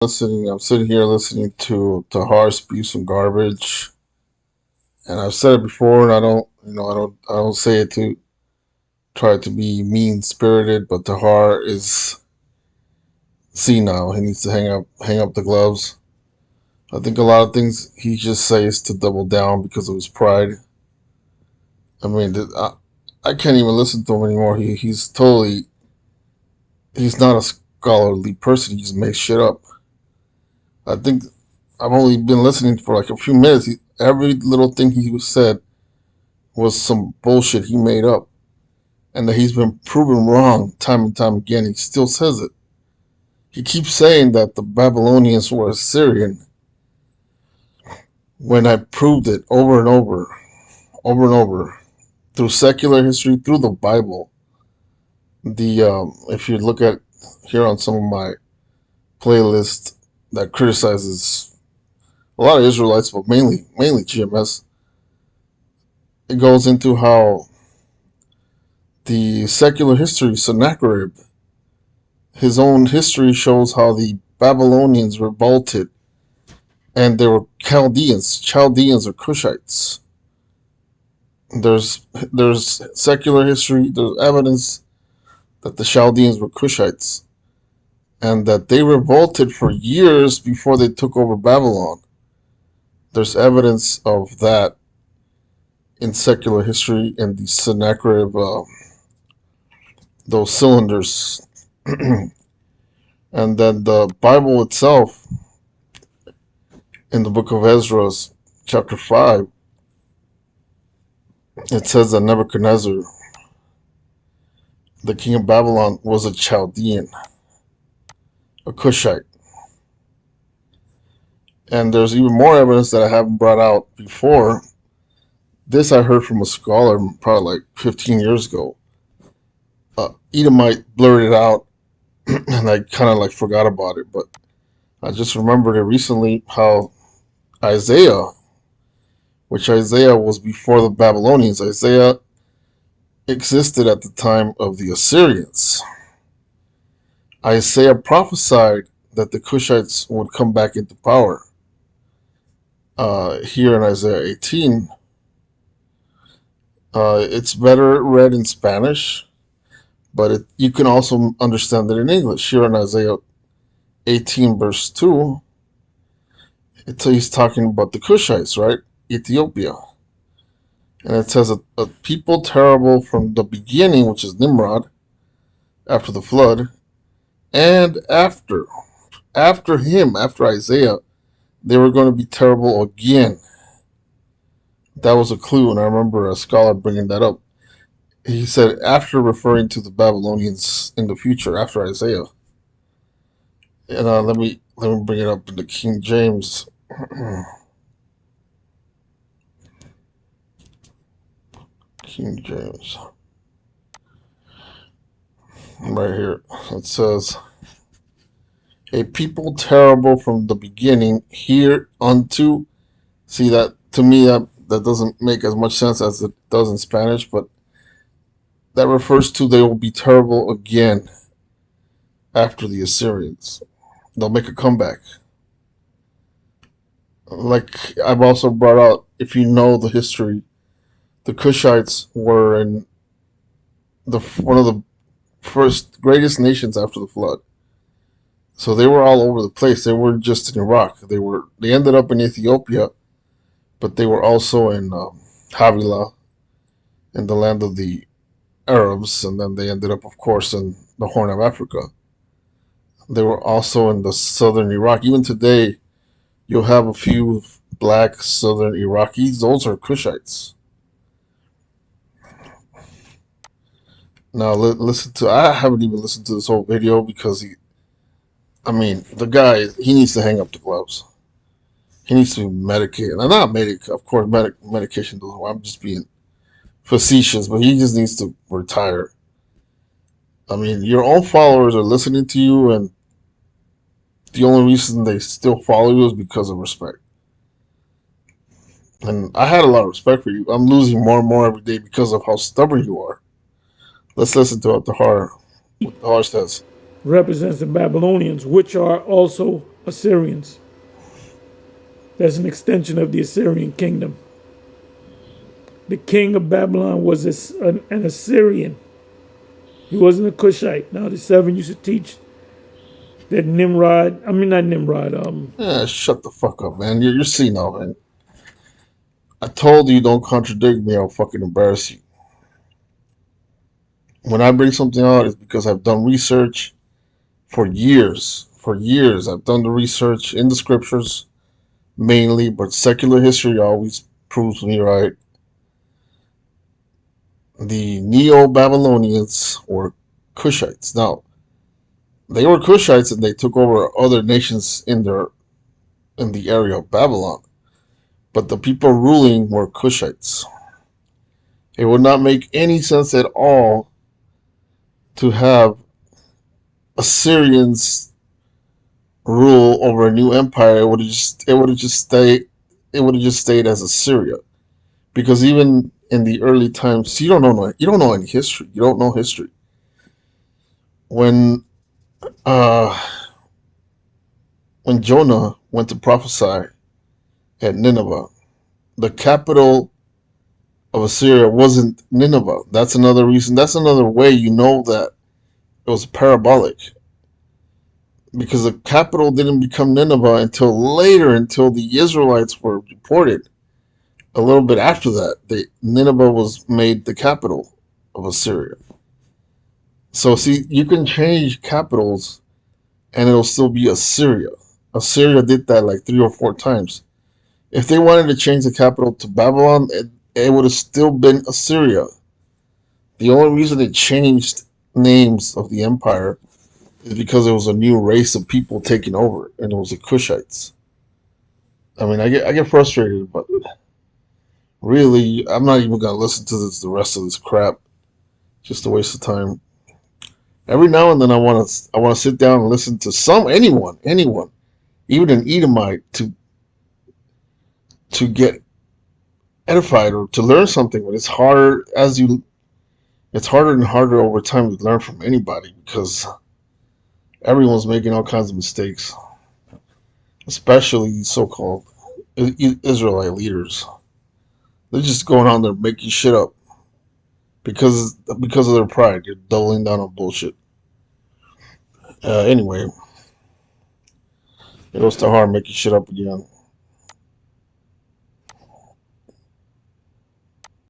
I'm sitting here listening to Tahar spew some garbage, and I've said it before, and I don't say it to try to be mean spirited, but Tahar is senile. He needs to hang up the gloves. I think a lot of things he just says to double down because of his pride. I mean, I can't even listen to him anymore. He's not a scholarly person. He just makes shit up. I think I've only been listening for like a few minutes. Every little thing he said was some bullshit he made up, and that he's been proven wrong time and time again. He still says it. He keeps saying that the Babylonians were Assyrian when I proved it over and over, through secular history, through the Bible. The If you look at here on some of my playlists that criticizes a lot of Israelites, but mainly GMS, it goes into how the secular history, Sennacherib, his own history shows how the Babylonians revolted, and they were Chaldeans or Cushites. There's secular history, there's evidence that the Chaldeans were Cushites, and that they revolted for years before they took over Babylon. There's evidence of that in secular history in the Sennacherib, those cylinders. And then the Bible itself, in the book of Ezra, chapter 5, it says that Nebuchadnezzar, the king of Babylon, was a Chaldean, a Cushite. And there's even more evidence that I haven't brought out before. This I heard from a scholar probably like 15 years ago. Edomite blurted out, and I kind of like forgot about it, but I just remembered it recently how Isaiah, which Isaiah was before the Babylonians, Isaiah existed at the time of the Assyrians. Isaiah prophesied that the Cushites would come back into power. Here in Isaiah 18, it's better read in Spanish, but you can also understand it in English. Here in Isaiah 18, verse 2, he's talking about the Cushites, right? Ethiopia. And it says a people terrible from the beginning, which is Nimrod, after the flood, and after Isaiah, they were going to be terrible again. That was a clue, and I remember a scholar bringing that up. He said after, referring to the Babylonians in the future, after Isaiah. And let me bring it up in the King James. King James. Right here. It says, a people terrible from the beginning, here unto. See, that to me, that doesn't make as much sense as it does in Spanish, but that refers to they will be terrible again after the Assyrians. They'll make a comeback. Like I've also brought out, if you know the history, the Cushites were in one of the first greatest nations after the flood. So they were all over the place. They weren't just in Iraq. They ended up in Ethiopia, but they were also in Havilah, in the land of the Arabs, and then they ended up, of course, in the Horn of Africa. They were also in the southern Iraq. Even today, you'll have a few black southern Iraqis. Those are Cushites. Now, listen to. I haven't even listened to this whole video because the guy, he needs to hang up the gloves. He needs to be medicated. Now, not medic, of course, medication doesn't work. I'm just being facetious, but he just needs to retire. I mean, your own followers are listening to you, and the only reason they still follow you is because of respect. And I had a lot of respect for you. I'm losing more and more every day because of how stubborn you are. Let's listen to what Tahar says. Represents the Babylonians, which are also Assyrians. That's an extension of the Assyrian kingdom. The king of Babylon was an Assyrian. He wasn't a Cushite. Now the seven used to teach that Nimrod, I mean not Nimrod, Shut the fuck up, man. You're senile, man. I told you don't contradict me. I'll fucking embarrass you. When I bring something out, it's because I've done research for years. For years, I've done the research in the scriptures mainly, but secular history always proves me right. The Neo-Babylonians were Cushites. Now, they were Cushites and they took over other nations in the area of Babylon. But the people ruling were Cushites. It would not make any sense at all to have Assyrians rule over a new empire. It would have just stayed as Assyria. Because even in the early times, you don't know any history. You don't know history. When uh when Jonah went to prophesy at Nineveh, the capital of Assyria wasn't Nineveh. That's another reason. That's another way you know that it was parabolic. Because the capital didn't become Nineveh until later, until the Israelites were deported. A little bit after that, Nineveh was made the capital of Assyria. So see, you can change capitals and it'll still be Assyria. Assyria did that like 3 or 4 times. If they wanted to change the capital to Babylon, it would have still been Assyria. The only reason it changed names of the empire is because it was a new race of people taking over, and it was the Cushites. I mean, I get frustrated, but really, I'm not even gonna listen to the rest of this crap. Just a waste of time. Every now and then, I want to sit down and listen to anyone, even an Edomite, to get edified or to learn something. But it's harder and harder over time to learn from anybody because everyone's making all kinds of mistakes, especially so-called Israelite leaders. They're just going on there making shit up because of their pride. They're doubling down on bullshit. Anyway, it was Tahar making shit up again.